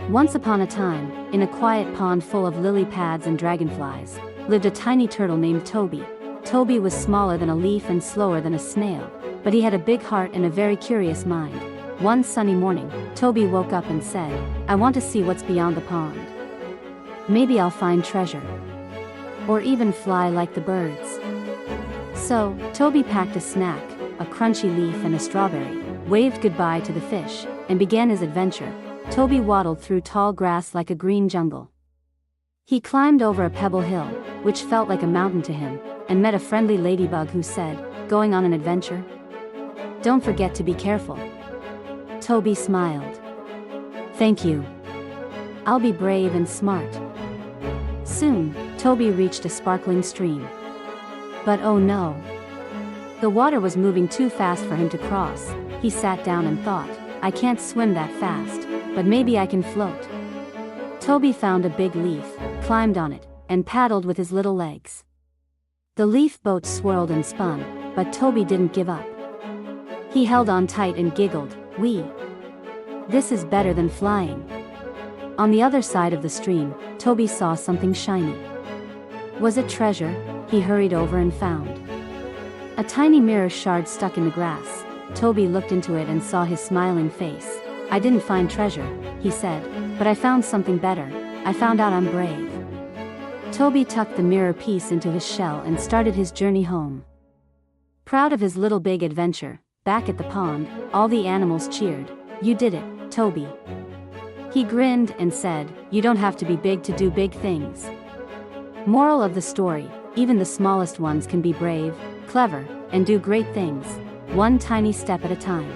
Once upon a time, in a quiet pond full of lily pads and dragonflies, lived a tiny turtle named Toby. Toby was smaller than a leaf and slower than a snail, but he had a big heart and a very curious mind. One sunny morning, Toby woke up and said, "I want to see what's beyond the pond. Maybe I'll find treasure. Or even fly like the birds." So, Toby packed a snack, a crunchy leaf and a strawberry, waved goodbye to the fish, and began his adventure. Toby waddled through tall grass like a green jungle. He climbed over a pebble hill, which felt like a mountain to him, and met a friendly ladybug who said, "Going on an adventure? Don't forget to be careful." Toby smiled. "Thank you. I'll be brave and smart." Soon, Toby reached a sparkling stream. But oh no! The water was moving too fast for him to cross. He sat down and thought, "I can't swim that fast, but maybe I can float." Toby found a big leaf, climbed on it, and paddled with his little legs. The leaf boat swirled and spun, but Toby didn't give up. He held on tight and giggled, This is better than flying." On the other side of the stream, Toby saw something shiny. Was it treasure? He hurried over and found a tiny mirror shard stuck in the grass. Toby looked into it and saw his smiling face. "I didn't find treasure," he said, "but I found something better. I found out I'm brave." Toby tucked the mirror piece into his shell and started his journey home. Proud of his little big adventure, back at the pond, all the animals cheered. "You did it, Toby." He grinned and said, "You don't have to be big to do big things." Moral of the story: even the smallest ones can be brave, clever, and do great things, one tiny step at a time.